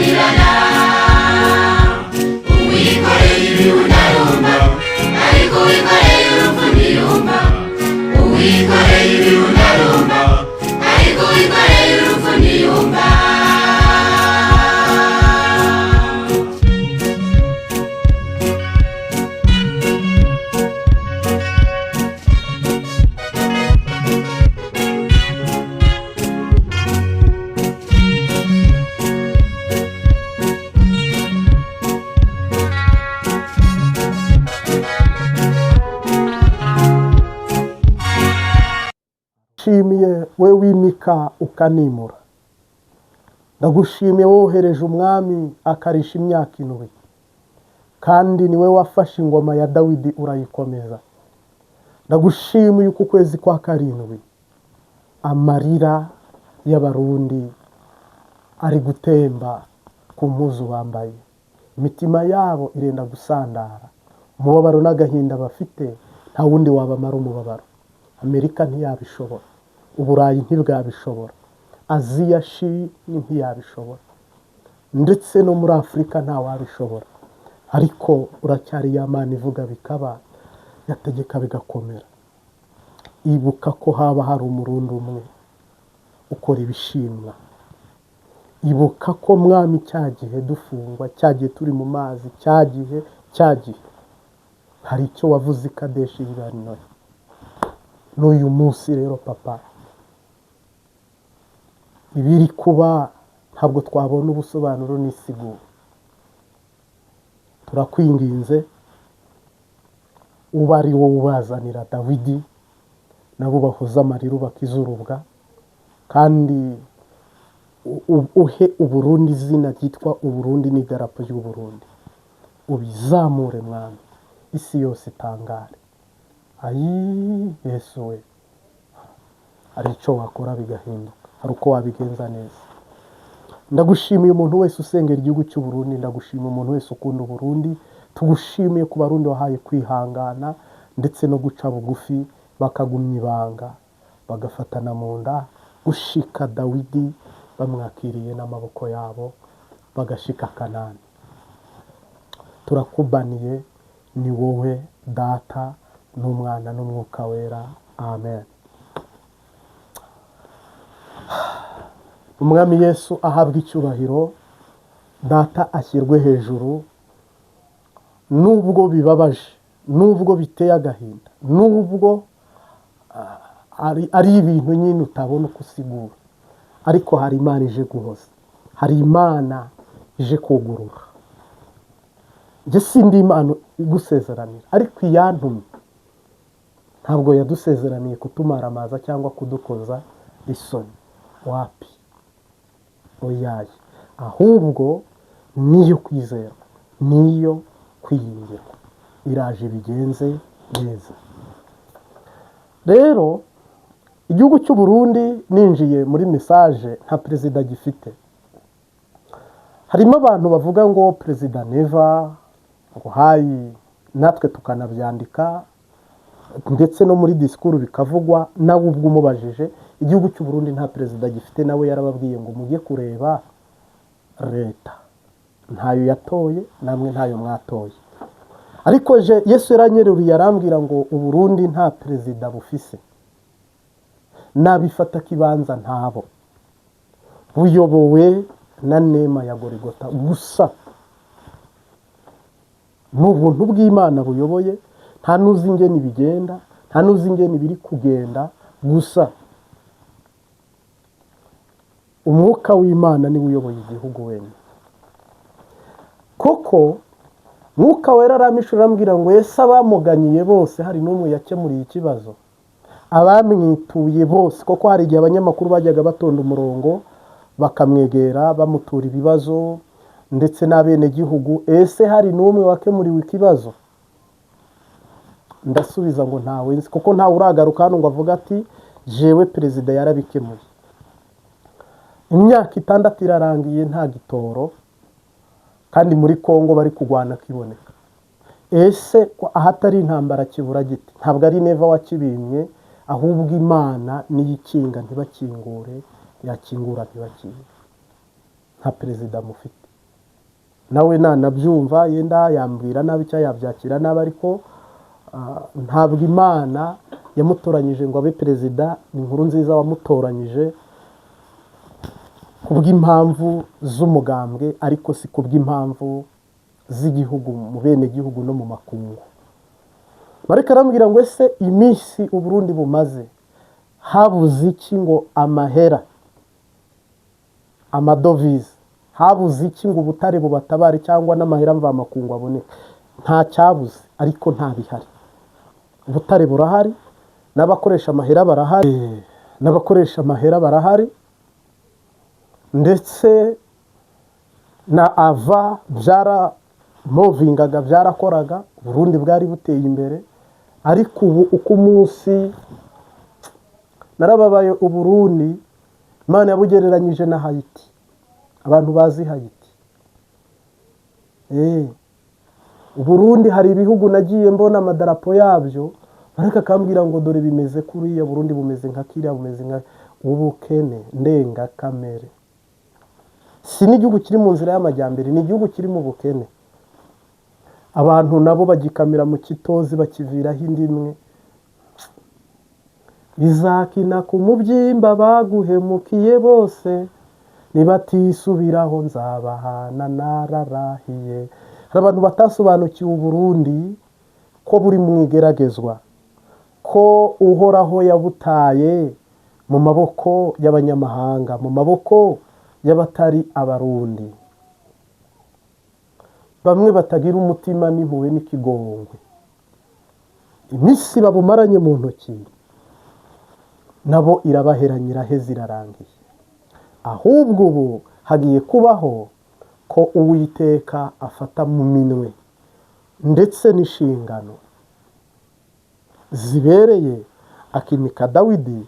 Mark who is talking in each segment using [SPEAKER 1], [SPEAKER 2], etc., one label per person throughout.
[SPEAKER 1] birana uwikoreye ibibuno arumva ariko uwikoreye urupfu ntiyumva uwikoreye ibibuno arumva ariko uwikoreye urupfu ntiyumva
[SPEAKER 2] ndagushimiye we wimika ukanimura, ndagushimiye wohereje umwami akarisha imyaka 7 kandi niwe wafashe ingoma ya Dawidi urayikomeza. Ndagushimiye uku kwezi kwa 7 amarira y'abarundi ari gutemba ku mpuzu bambaye, imitima yabo irenda gusandara, umubabaro n'agahinda bafite nta wundi wabamara umubabaro. Amerika ntiyabishobora, Uburayi ntibwabishobora, Aziya ntiyabishobora, ndetse no muri Afurika nta wabishobora. Ariko uracyari ya Mana ivuga bikaba, yategeka bigakomera. Ibuka ko haba hari umurundi umwe ukora ibishimwa. Ibuka ko mwami cyagihe dufungwa, cyagihe turi mu mazi, cyagihe hari icyo wavuze Kadeshi Barneya. N'uyu munsi rero papa, ibiri kuba ntabwo twabona ubusobanuro n'isiguro. Turakwinginze uba ari wowe ubazanira Dawidi nabo bahoza amarira bakizurubwa, kandi uhe Uburundi izina ryitwa Uburundi n'idarapo y'Uburundi. Ubizamure mwami, isi yose itangare. Ayi Yesu we, hari icyo wakora bigahinduka, hari uko wabigenza neza. Ndagushimiye umuntu wese usengera igihugu cy'u Burundi, ndagushimiye umuntu wese ukunda Uburundi, tugushimiye ku barundi wahaye kwihangana ndetse no guca bugufi bakagumya ibanga bagafatana mu nda gushika Dawidi bamwakiriye n'amaboko yabo bagashika Kanani. Turakubaniye, ni wowe Data n'Umwana n'Umwuka Wera, amen. Umwami Yesu ahabwa icyubahiro, Data ashyirwe hejuru. Nubwo bibabaje, nubwo biteye agahinda, nubwo ari ibintu nyine utabona uko usigura, ariko hari Imana ije guhoza, hari Imana ije kugurura. Njye sindi Imana igusezeranira, ariko iyantumye ntabwo yadusezeraniye kutumaramaza cyangwa kudukoza isoni. Wapi, oyaye, ahubwo niyo kwizerwa, niyo kwiringirwa, iraje bigenze neza. Rero igihugu cy'u Burundi, ninjiye muri message, nta perezida gifite. Harimo abantu bavuga ngo perezida neva, ngo hayi, natwe tukanabyandika ndetse no muri disikuru bikavugwa. Nawe ubwo umubajije, igihugu cy'u Burundi nta perezida gifite, nawe yarababwiye ngo mujye kureba leta ntayo yatoye, namwe ntayo mwatoye. Ariko Yesu yaranyeruriye arambwira ngo Uburundi nta perezida bufise, nabifata kibanza ntabo, buyobowe na Nema ya Gorigota gusa. N'ubuntu bw'Imana buyoboye, nta nuzi ingene bigenda, nta nuzi ingene biri kugenda, gusa umwuka w'Imana niwe uyoboye igihugu wenyine. Koko Mwuka Wera aramishura arambwira ngo Yesu abamuganyiye bose hari n'umwe yakemuriye ikibazo, abamwituye bose. Koko hari igihe abanyamakuru bajyaga batonda umurongo bakamwegera bamutura ibibazo, ndetse n'abene gihugu, ese hari n'umwe wakemuriwe ikibazo? Ndasubiza ngo ntawe nzi, kuko ntawe uragaruka hano ngo avuga ati jewe perezida yarabikemuye. Imyaka 6 irarangiye nta gitoro, kandi muri Kongo bari kugwana kiboneka. Ese ahatari intambara kibura giti? Ntabwo ari Neva wakibimye, ahubwo Imana niyikinga ntibakingure, yakingura ntibakingure. Nta perezida mufite. nawe nanabyumva yenda yambwira nabi cyangwa yabyakira nabi, ariko ntabwo Imana yamutoranyije ngo abe perezida. ni Nkurunziza wamutoranyije kubw'impamvu z'umugambwe, ariko si kubw'impamvu z'igihugu, mu bene gihugu no mu makungu. Mareka arambwira ngo ese iminsi Uburundi bumaze habuze iki ngo amahera, amadovize, habuze iki ngo ubutare bubatabare cyangwa n'amahera mvamakungu aboneke? Nta cyabuze, ariko nta bihari. Ubutare burahari, n'abakoresha amahera barahari, ndetse na ava byaramovingaga, byarakoraga, Burundi bwari buteye imbere. Ariko ubu uko umunsi narababaye, Uburundi Imana yabugereranyije na Haiti. Abantu bazi Haiti, Uburundi hari ibihugu nagiye mbona amadarapo yabyo, ariko akambwira ngo dore bimeze kuriya, Burundi bumeze nka kiriya, bumeze nka ubukene ndengakamere. Si n'igihugu kiri mu nzira y'amajyambere, ni igihugu kiri mu bukene. Abantu nabo bagikamira mu kitozi, bakiviraho indi imwe. Bizakina ku mubyimba baguhemukiye bose, nibatisubiraho nzabahana nararahiye. Hari abantu batasobanukiwe Uburundi ko buri mu igeragezwa, ko Uhoraho yabutaye mu maboko y'abanyamahanga, mu maboko y'abatari Abarundi. Bamwe batagira umutima n'impuhwe n'ikigongwe, iminsi babumaranye mu ntoki nabo irabaheranye, iraheze, irarangiye. Ahubwo ubu hagiye kubaho ko Uwiteka afata mu minwe ndetse n'inshingano zibereye, akimika Dawidi,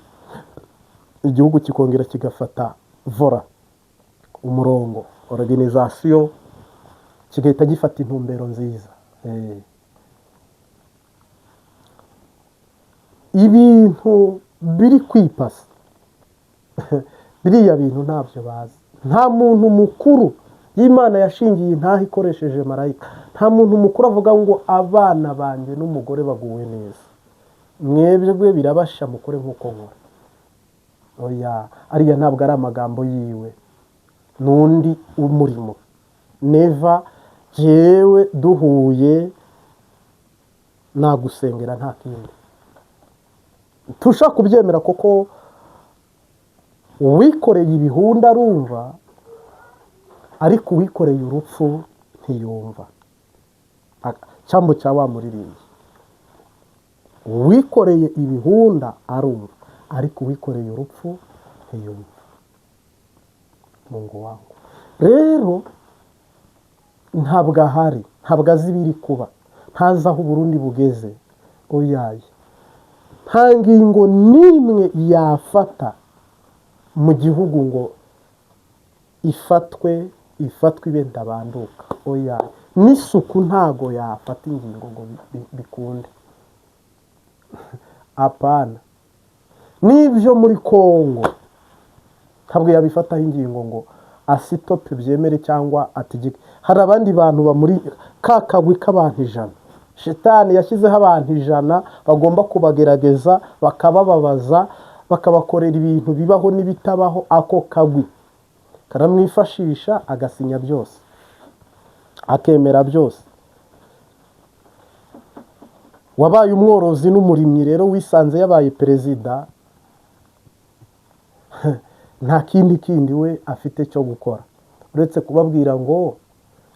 [SPEAKER 2] igihugu kikongera kigafata vora, umurongo, organization, kigahita gifata intumbero nziza. Ibintu biri kwipasa biriya bintu ntabyo bazi. Nta muntu mukuru y'Imana yashingiye intaha ikoresheje marayika. Nta muntu mukuru avuga ngo abana banjye n'umugore baguwe neza, mwebwe birabasha mukore nk'uko nkora. Oya, ariya ntabwo ari amagambo yiwe, n'undi umurimo. Neva jewe duhuye nagusengera nta kindi. Tusha kubyemera koko uwikoreye ibihunda arumva, ariko uwikoreye urupfu ntiyumva. Cyambo cya wa muririmbyi, uwikoreye ibihunda arumva, ariko uwikoreye urupfu ntiyumva. Mungu wangu rero ntabwo ahari, ntabwo azi ibiri kuba, ntazi aho Uburundi bugeze. Oyaye, nta ngingo n'imwe yafata mu gihugu ngo ifatwe ibe ndabanduka. Oya, n'isuku ntago yafata ingingo ngo bikunde. Apana, n'ibyo muri Kongo ntabwo yabifataho ingingo ngo asitope byemere cyangwa ategeke. Hari abandi bantu bamuri kakagwi k'abantu 100, Shetani yashyizeho abantu 100 bagomba kubagerageza, bakabababaza, bakabakorera ibintu bibaho n'ibitabaho. Ako kagwi karamwifashisha, agasinya byose, akemera byose. Wabaye umworozi n'umurimyi rero, wisanze yabaye perezida, nta kindi we afite cyo gukora uretse kubabwira ngo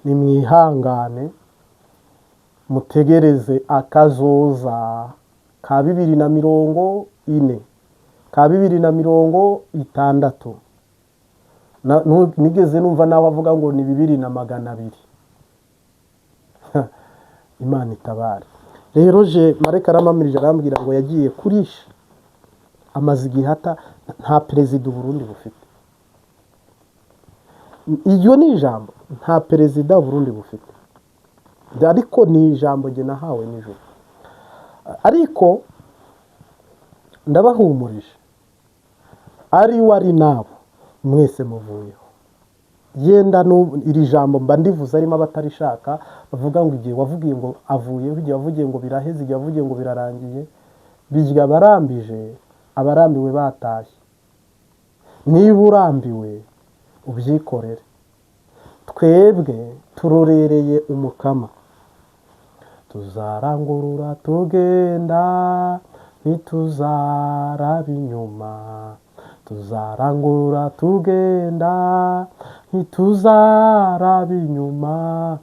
[SPEAKER 2] nimwihangane, mutegereze akazoza ka 2040, ka 2060. Nigeze numva nawe avuga ngo ni 2200. Imana itabare. Rero je Mareka aramamirije, arambwira ngo yagiye kurisha, amaze igihe nta perezida Uburundi bufite. Iyo ni ijambo, nta perezida Uburundi bufite, ariko ni ijambo jye nahawe nijoro. Ariko ndabahumurije, ari wari nabo mwese muvuyeho. yenda iri jambo mba ndivuze arimo abatarishaka bavuga ngo igihe wavugiye ngo avuyeho, igihe wavugiye ngo biraheze, igihe wavugiye ngo birarangiye, bijya abarambije, abarambiwe batashye. Niba urambiwe ubyikorere, twebwe turorereye umukama. Tuzarangurura tugenda ntituzaraba inyuma, tuzarangurura tugenda ntituzaraba inyuma,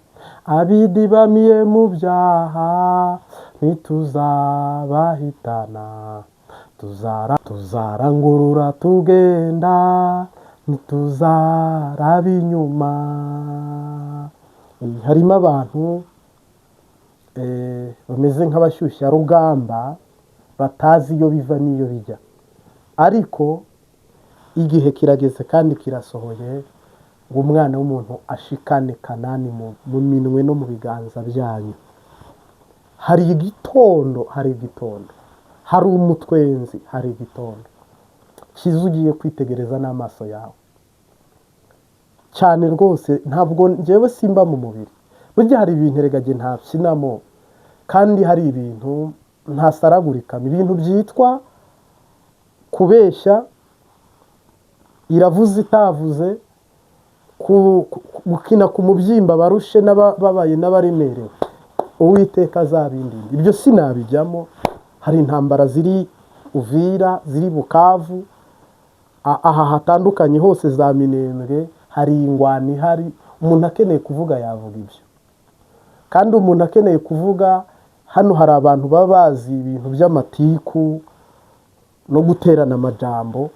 [SPEAKER 2] abidibamiye mu byaha ntituzabahitana, tuzarangurura tugenda ntituzaraba inyuma. Harimo abantu bameze nk'abashyushyarugamba batazi iyo biva n'iyo bijya, ariko igihe kirageze kandi kirasohoye ngo umwana w'umuntu ashikane Kanani mu minwe no mu biganza byanyu. Hari igitondo, hari umutwenzi, hari igitondo cyiza ugiye kwitegereza n'amaso yawe cyane rwose. Ntabwo njyewe simba mu mubiri, burya hari ibintu erega ntabyinamo, kandi hari ibintu ntasaragurikamo, ibintu byitwa kubeshya, iravuze itavuze, gukina ku mubyimba barushe n'ababaye n'abaremerewe, Uwiteka azabindinde. Ibyo sinabijyamo. Hari intambara ziri Uvira, ziri Bukavu, aha hatandukanye hose, za Minembwe, hari ingwani, hari umuntu akeneye kuvuga yavuga ibyo. Kandi umuntu akeneye kuvuga, hano hari abantu baba bazi ibintu by'amatiku no guterana amajambo,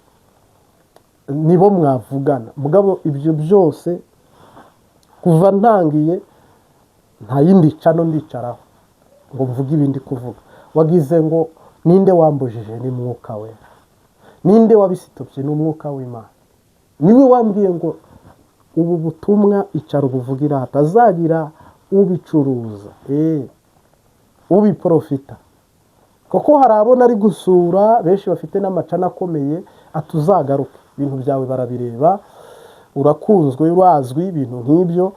[SPEAKER 2] nibo mwavugana. Mugabo ibyo byose kuva ntangiye nta yindi cano ndicaraho ngo mvuge ibindi kuvuga. Wagize ngo ninde wambujije? Ni Mwuka we. Ninde wabisitopye? Ni Umwuka w'Imana. Niwe wambwiye ngo ubu butumwa icara ubuvugira, hatazagira ubicuruza, ubiprofita. Kuko hari abona ari gusura benshi bafite n'amacana akomeye, atuzagaruke ibintu byawe barabireba, urakunzwe, urazwi, ibintu nk'ibyo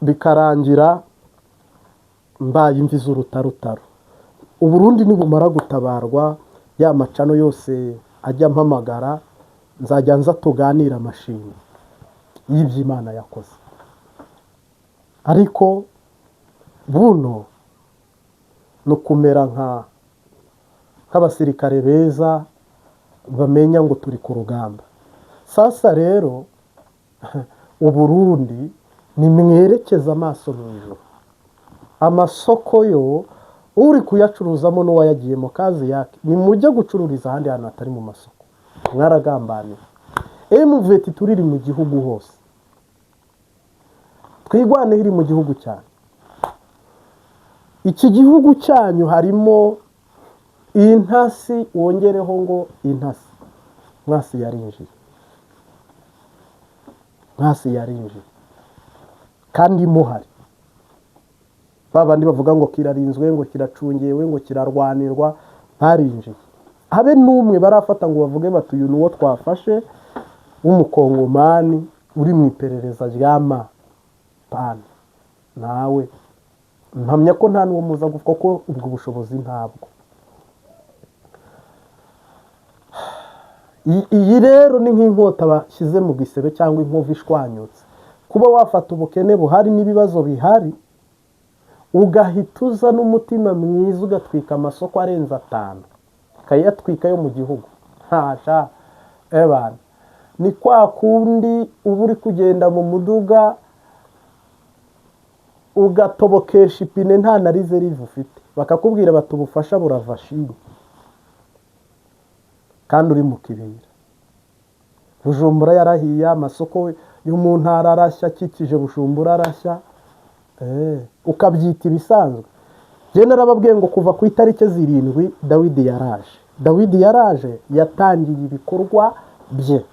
[SPEAKER 2] bikarangira mbaye imvi z'urutarutaro. Uburundi nibumara gutabarwa, ya macano yose ajya mpamagara, nzajya nza tuganira amashini y'ibyo Imana yakoze. Ariko buno no kumera nk'abasirikare beza bamenya ngo turi ku rugamba. Sasa rero Uburundi nimwerekeza amaso mu ijuru. Amasoko yo uri kuyacuruzamo n'uwayagiyemo kazi yake, nimujye gucururiza ahandi hantu hatari mu masoko. Mwaragambaniye. Muveti turiri mu gihugu hose, twigwane iri mu gihugu cyane. Iki gihugu cyanyu harimo intasi, wongereho ngo intasi. Mwasi yarinjiye kandi muhari. Babandi bavuga ngo kirarinzwe, ngo kiracungewe, ngo kirarwanirwa, barinjiye. Habe n'umwe barafata ngo bavuge bati uyu nuwo twafashe w'umukongomani uri mu iperereza ry'ama pana. Nawe mpamya ko nta n'uwo muza kuvuga ko ubwo bushobozi ntabwo. Iyi rero ni nk'inkota bashyize mu gisebe cyangwa inkovu ishwanyutse. Kuba wafata ubukene buhari n'ibibazo bihari, ugahita uza n'umutima mwiza ugatwika amasoko arenze 5, ukayatwika yo mu gihugu. Ntasha ebana, ni kwa kundi uba uri kugenda mu muduga ugatobokesha ipine nta na reserve ufite, bakakubwira bati ubufasha burava shini, kandi uri mu kibira. Bujumbura yarahiye, amasoko yo mu ntara arashya, akikije Bujumbura arashya, ukabyita ibisanzwe. Je narababwiye ngo kuva ku itariki 7 Dawidi yaraje yatangiye ibikorwa bye.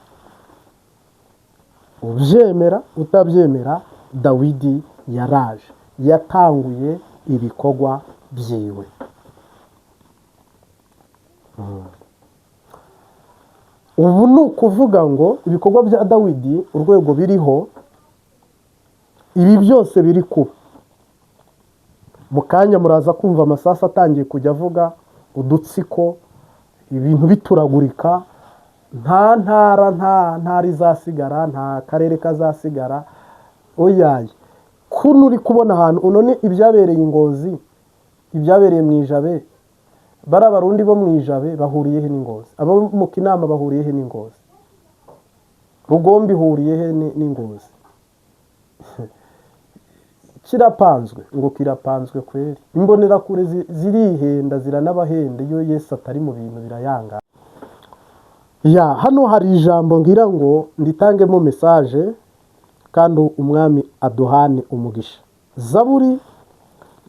[SPEAKER 2] Ubyemera utabyemera, Dawidi yaraje yatanguye ibikorwa byiwe. ubu ni ukuvuga ngo ibikorwa bya Dawidi urwego biriho, ibi byose biri kuba. Mu kanya muraza kumva amasasu atangiye kujya avuga, udutsiko, ibintu bituragurika, nta ntara izasigara, nta karere kazasigara. Oyaye, kuno uri kubona ahantu none ibyabereye i Ngozi, ibyabereye mu Ijabe, bari abarundi bo mu Ijabe bahuriye he n'Ingozi? Abo mu Kinama bahuriye he n'Ingozi? Rugombi ihuriye he n'Ingozi? Kirapanzwe ngo kirapanzwe kweri. Imbonerakure zirihenda ziranabahenda iyo Yesu atari mu bintu birayanga. Ya, hano hari ijambo ngira ngo nditangemo message kandi umwami aduhane umugisha. Zaburi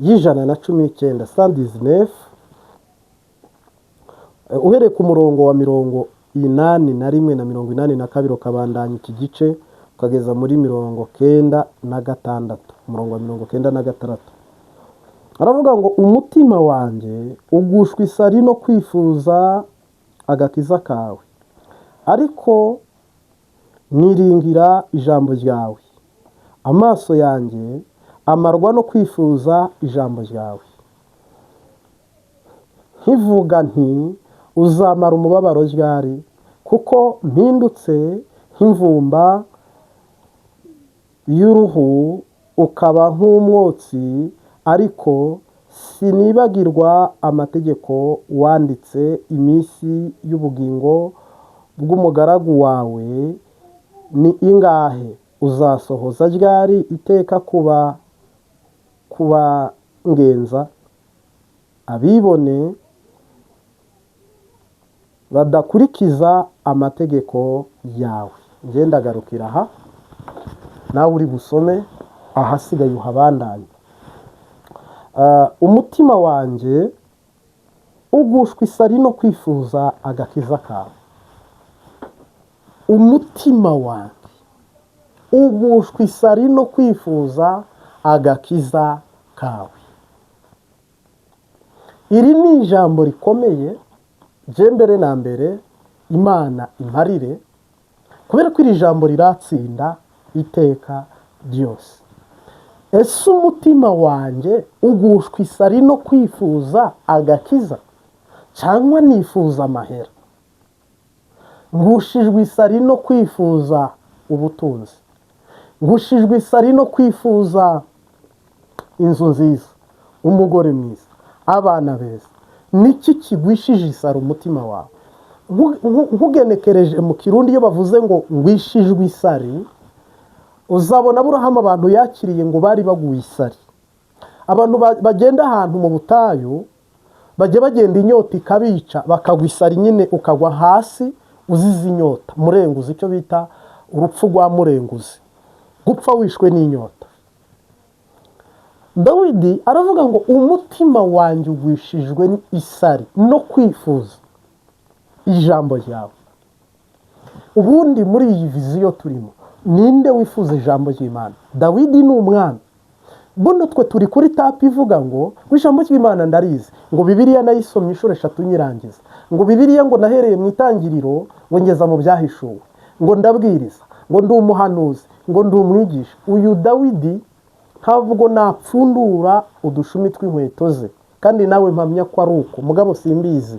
[SPEAKER 2] y'119 119, uhereye ku murongo wa 81 na 82 ukabandanya iki gice ukageza muri 96, umurongo wa 96. Aravuga ngo umutima wanjye ugushwa isari no kwifuza agakiza kawe, ariko niringira ijambo ryawe. Amaso yanjye amarwa no kwifuza ijambo ryawe, nkivuga nti uzamara umubabaro ryari, kuko mpindutse nk'imvumba y'uruhu ukaba nk'umwotsi, ariko sinibagirwa amategeko wanditse. Iminsi y'ubugingo bw'umugaragu wawe ni ingahe? Uzasohoza ryari iteka kuba ngenza? Abibone badakurikiza amategeko yawe. Ngenda garukira aha, nawe uri busome ahasigaye uhabandanye. Umutima wanjye ugushwa isari no kwifuza agakiza kawe. Umutima wanjye ugushwa isari no kwifuza agakiza kawe. Iri ni ijambo rikomeye je mbere na mbere Imana imparire, kubera ko iri jambo riratsinda iteka ryose. Ese umutima wanjye ugushwa isari no kwifuza agakiza, cyangwa nifuza amahera? Ngushijwe isari no kwifuza ubutunzi, ngushijwe isari no kwifuza inzu nziza, umugore mwiza, abana beza. Niki kigwishije isari umutima wawe? Nkugenekereje mu Kirundi iyo bavuze ngo ngwishijwe isari, uzabona Aburahamu abantu yakiriye ngo bari baguye isari. Abantu bagenda ahantu mu butayu, bajye bagenda inyota ikabica, bakagwa isari nyine, ukagwa hasi uzize inyota, murenguzi, icyo bita urupfu rwa murenguzi, gupfa wishwe n'inyota. Dawidi aravuga ngo umutima wanjye ugwishijwe isari no kwifuza ijambo ryawe. Ubundi muri iyi viziyo turimo, ninde wifuza ijambo ry'Imana? Dawidi ni umwami. Buno twe turi kuri tapi ivuga ngo ijambo ry'Imana ndarizi, ngo Bibiliya nayisomye inshuro 3 nyirangiza, ngo Bibiliya ngo nahereye mu itangiriro ngo ngeza mu byahishuwe, ngo ndabwiriza, ngo ndi umuhanuzi, ngo ndi umwigisha. Uyu Dawidi ntabwo napfundura udushumi tw'inkweto ze, kandi nawe mpamya ko ari uko, mugabo simbizi.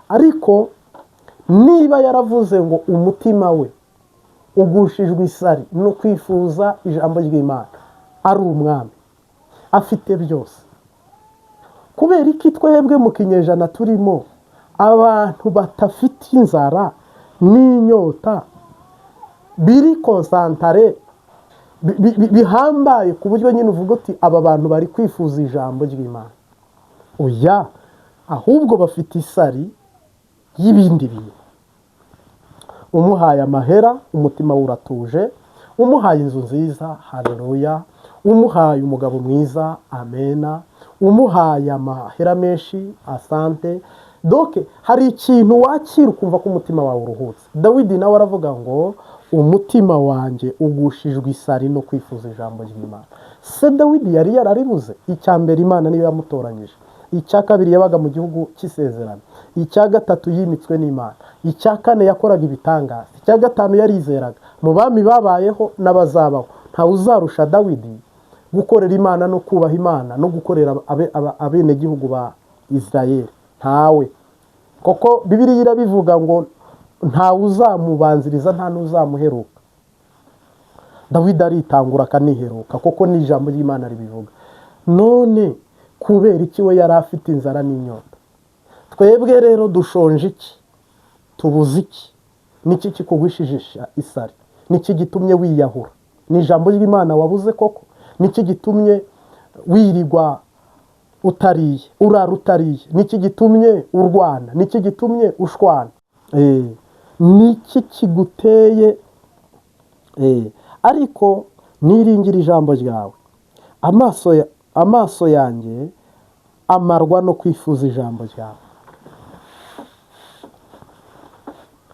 [SPEAKER 2] Ariko niba yaravuze ngo umutima we ugushijwe isari no kwifuza ijambo ry'Imana, ari umwami, afite byose. Kubera iki twebwe mu kinyejana turimo abantu batafite inzara n'inyota biri konsantare bihambaye ku buryo nyine uvuga uti aba bantu bari kwifuza ijambo ry'Imana? Oya, ahubwo bafite isari y'ibindi bintu. Umuhaye amahera umutima uratuje, umuhaye inzu nziza, haleluya, umuhaye umugabo mwiza, amena, umuhaye amahera menshi, asante. Doke hari ikintu wakira ukumva ko umutima wawe uruhutse. Dawidi nawe aravuga ngo umutima wanjye ugushijwe isari no kwifuza ijambo ry'Imana. Se Dawidi yari yararibuze? Icyambere Imana niyo yamutoranyije. icya kabiri yabaga mu gihugu cy'isezerano, icya gatatu yimitswe n'Imana, icya kane yakoraga ibitangaza, icya gatanu yarizeraga. Mu bami babayeho n'abazabaho ntawe uzarusha Dawidi gukorera Imana no kubaha Imana no gukorera abenegihugu ba Israel, ntawe. Koko Bibiliya irabivuga ngo ntawe uzamubanziriza nta n'uzamuheruka. Dawidi aritangura akaniheruka, koko ni ijambo ry'Imana ribivuga. None kubera iki we yari afite inzara n'inyota? Twebwe rero dushonje iki? Tubuze iki? Niki kikugwishije isari? Niki gitumye wiyahura? Ni ijambo ry'Imana wabuze koko? Niki gitumye wirirwa utariye, urara utariye? Niki gitumye urwana? Niki gitumye ushwana? Niki kiguteye? Ariko niringira ijambo ryawe. Amaso yanjye amarwa no kwifuza ijambo ryawe.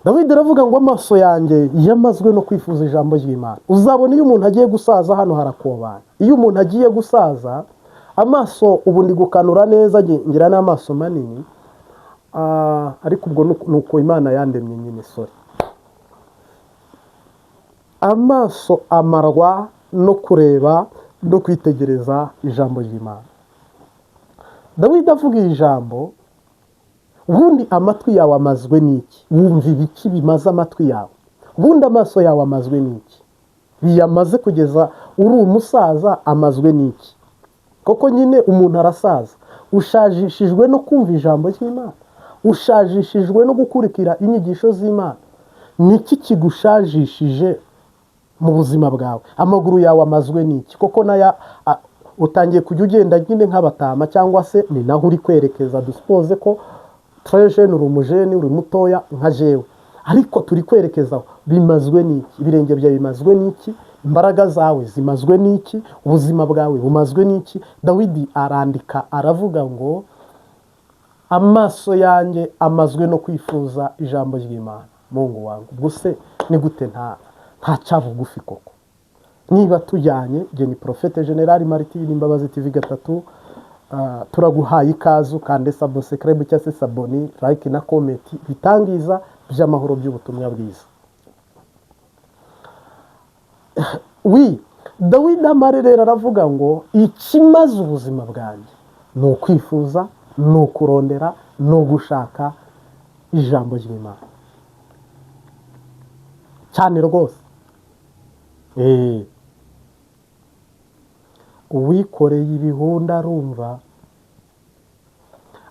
[SPEAKER 2] Dawidi aravuga ngo amaso yanjye yamazwe no kwifuza ijambo ry'Imana. Uzabona iyo umuntu agiye gusaza hano harakobana. Iyo umuntu agiye gusaza amaso ubu ndi gukanura neza, ngira n'amaso manini, ariko ubwo nuko Imana yandemye nyine, sorry. Amaso amarwa no kureba no kwitegereza ijambo ry'Imana. Dawidi avuga ijambo, ubundi amatwi yawe amazwe n'iki? Wumva ibiki bimaze amatwi yawe? Ubundi amaso yawe amazwe n'iki? Biyamaze kugeza uri umusaza amazwe n'iki? Koko nyine umuntu arasaza. Ushajishijwe no kumva ijambo ry'Imana, ushajishijwe no gukurikira inyigisho z'Imana. Niki kigushajishije mu buzima bwawe? Amaguru yawe amazwe n'iki? Koko naya utangiye kujya ugenda nyine nk'abatama, cyangwa se ni naho uri kwerekeza. Dusipoze ko trejene uri umujene, uri mutoya nka jewe, ariko turi kwerekezaho. Bimazwe n'iki? Ibirenge byawe bimazwe n'iki? Imbaraga zawe zimazwe n'iki? Ubuzima bwawe bumazwe n'iki? Dawidi arandika aravuga ngo amaso yanjye amazwe no kwifuza ijambo ry'Imana. Mungu wangu, ubuse ni gute nta cyabugufi koko? Niba tujyanye, je ni Profete General Martin Imbabazi TV gatatu, turaguhaye ikazu kandi subscribe cyangwa se saboni, like na comment bitangiza by'amahoro by'ubutumwa bwiza. Dawidi amarerera aravuga ngo ikimaze ubuzima bwanjye ni ukwifuza, ni ukurondera, ni ugushaka ijambo ry'Imana cyane rwose. Uwikoreye ibihunda arumva,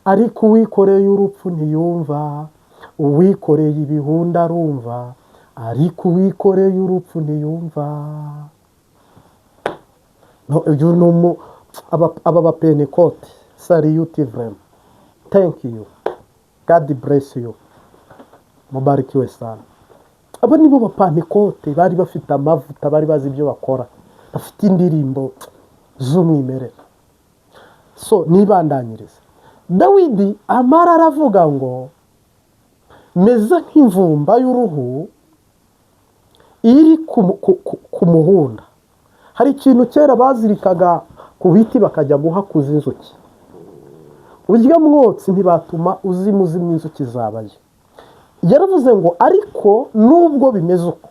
[SPEAKER 2] ariko uwikoreye urupfu ntiyumva. Uwikoreye ibihunda arumva, ariko uwikoreye urupfu ntiyumva. Aba bapentekote, salute vraiment, thank you, God bless you, mubarikiwe sana. Aba nibo bapentekote bari bafite amavuta, bari bazi ibyo bakora, bafite indirimbo z'umwimerere. So nibandanyiriza, Dawidi amara aravuga ngo meze nk'imvumba y'uruhu iri ku muhunda. Hari ikintu kera bazirikaga ku biti bakajya guhakuza inzuki. Urya mwotsi ntibatuma uzimuzimya inzuki zabaye. Yaravuze ngo ariko nubwo bimeze uko,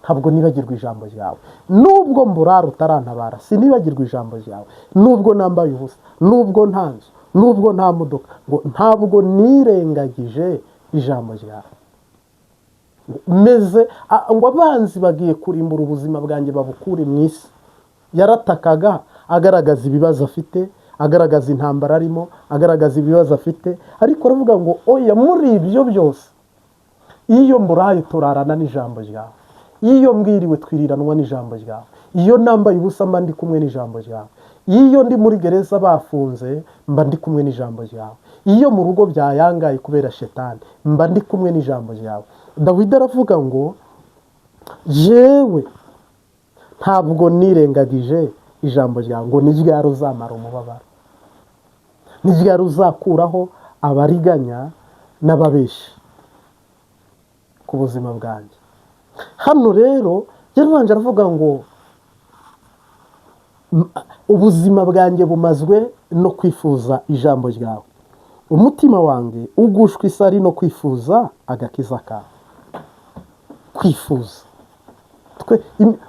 [SPEAKER 2] ntabwo nibagirwa ijambo ryawe. Nubwo mburara utarantabara, sinibagirwa ijambo ryawe. Nubwo nambaye ubusa, nubwo nta nzu, nubwo nta modoka, ngo ntabwo nirengagije ijambo ryawe. Meze ngo abanzi bagiye kurimbura ubuzima bwanjye babukure mu isi. Yaratakaga agaragaza ibibazo afite, agaragaza intambara arimo, agaragaza ibibazo afite, ariko aravuga ngo oya, muri ibyo byose iyo mburaye turarana n'ijambo ryawe, iyo mbwiriwe twiriranwa n'ijambo ryawe, iyo nambaye ubusa mba ndi kumwe n'ijambo ryawe, iyo ndi muri gereza bafunze mba ndi kumwe n'ijambo ryawe, iyo mu rugo byayangaye kubera shetani mba ndi kumwe n'ijambo ryawe. Dawidi aravuga ngo jewe ntabwo nirengagije ijambo ryawe, ngo ni ryari uzamara umubabaro, ni ryari uzakuraho abariganya n'ababeshi ku buzima bwanjye. Hano rero yarabanje aravuga ngo ubuzima bwanjye bumazwe no kwifuza ijambo ryawe, umutima wanjye ugushwa isari no kwifuza agakiza kawe. Kwifuza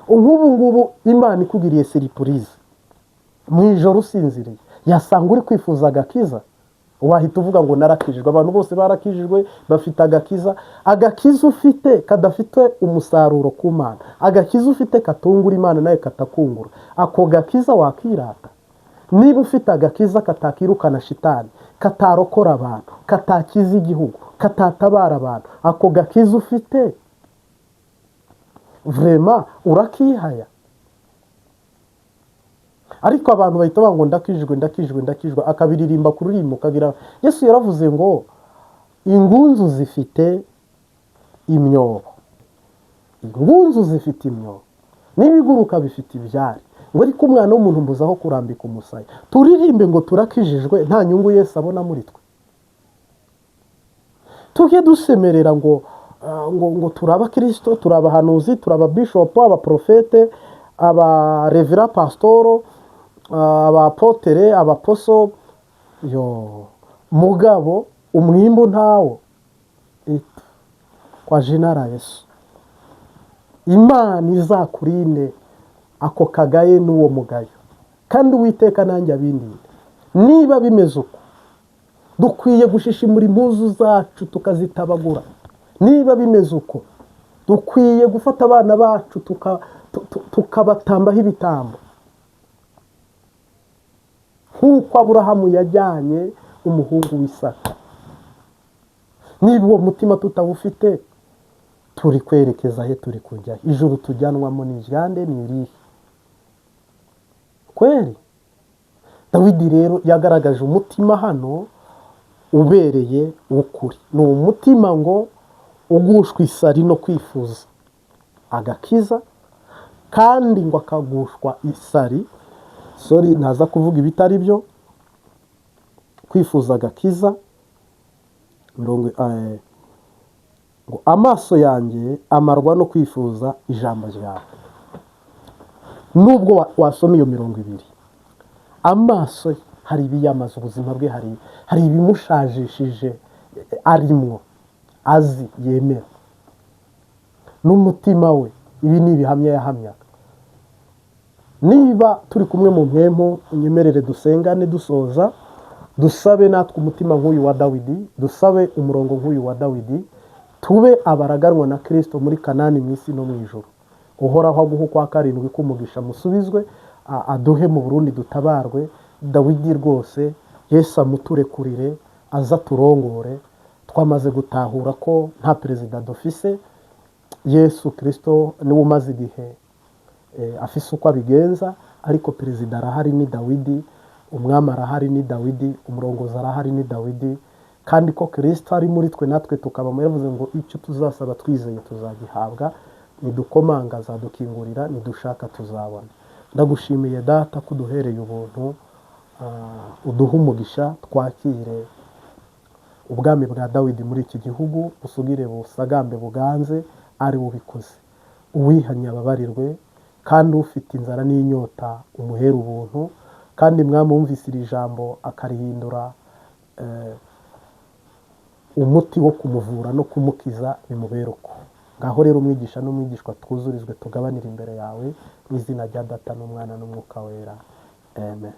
[SPEAKER 2] nk'ubu ngubu Imana ikugiriye siripurize mu ijoro usinziriye, yasanga uri kwifuza agakiza, wahita uvuga ngo narakijijwe. Abantu bose barakijijwe, bafite agakiza. Agakiza ufite kadafite umusaruro ku Mana, agakiza ufite katungura Imana nawe katakungura, ako gakiza wakirata? Niba ufite agakiza katakirukana shitani, katarokora abantu, katakiza igihugu, katatabara abantu, ako gakiza ufite vrema urakihaya? Ariko abantu bahita bavuga ngo ndakijijwe, akabiririmba ku rurimi ukagira Yesu yaravuze ngo ingunzu zifite imyobo, n'ibiguruka bifite ibyari, ngo ariko umwana w'umuntu mbuzaho kurambika umusaya. Turirimbe ngo turakijijwe, nta nyungu Yesu abona muri twe. Tujye dusemerera ngo turaba Kristo, turaba abahanuzi, turaba bishop, abaprofete, aba revera pastoro, abapotere, abaposo, mugabo umwimbu ntawo kwa jenara Yesu. Imana izakurinde ako kagaye n'uwo mugayo, kandi Uwiteka nanjye abindinde. Niba bimeze uko, dukwiye gushishimura impuzu zacu tukazitabagura. Niba bimeze uko, dukwiye gufata abana bacu tukabatambaho ibitambo, nk'uko Aburahamu yajyanye umuhungu w'Isaka. Niba uwo mutima tutawufite, turi kwerekeza he? Turi kujya ijuru tujyanwamo ni iryande? Ni irihe? Kweri Dawidi rero yagaragaje umutima hano ubereye w'ukuri. Ni umutima ngo ugushwa isari no kwifuza agakiza, kandi ngo akagushwa isari, ntaza kuvuga ibitari byo, kwifuza agakiza. ngo amaso yanjye amarwa no kwifuza ijambo ryawe. Nubwo wasoma iyo 20, amaso hari ibiyamaze ubuzima bwe, hari ibimushajishije arimwo azi yemera, n'umutima we ibi ni ibihamya yahamyaga. Niba turi kumwe mu mpemu, unyemerere dusengane dusoza, dusabe natwe umutima nk'uyu wa Dawidi, dusabe umurongo nk'uyu wa Dawidi, tube abaraganwa na Kristo muri Kanani, mu isi no mu ijuru. Uhoraho aguha kwa karindwi kumugisha musubizwe, aduhe mu Burundi dutabarwe. Dawidi rwose Yesu amuturekurire, aza turongore. Twamaze gutahura ko nta perezida dufise, Yesu Kristo niwe umaze igihe afise uko abigenza, ariko perezida arahari ni Dawidi, umwami arahari ni Dawidi, umurongozi arahari ni Dawidi, kandi ko Kristo ari muri twe natwe tukaba yaravuze ngo icyo tuzasaba twizeye tuzagihabwa, nidukomanga azadukingurira, nidushaka tuzabona. Ndagushimiye Data kuduhereye ubuntu, uduha umugisha, twakire ubwami bwa Dawidi muri iki gihugu, busugire busagambe buganze, ari bubikoze. Uwihanye ababarirwe, kandi ufite inzara n'inyota umuhera ubuntu, kandi mwami wumvise iri jambo akarihindura umuti wo kumuvura no kumukiza, bimubera uko. Ngaho rero umwigisha n'umwigishwa twuzurizwe tugabanira imbere yawe, mu izina rya Data n'Umwana n'Umwuka Wera. Amen.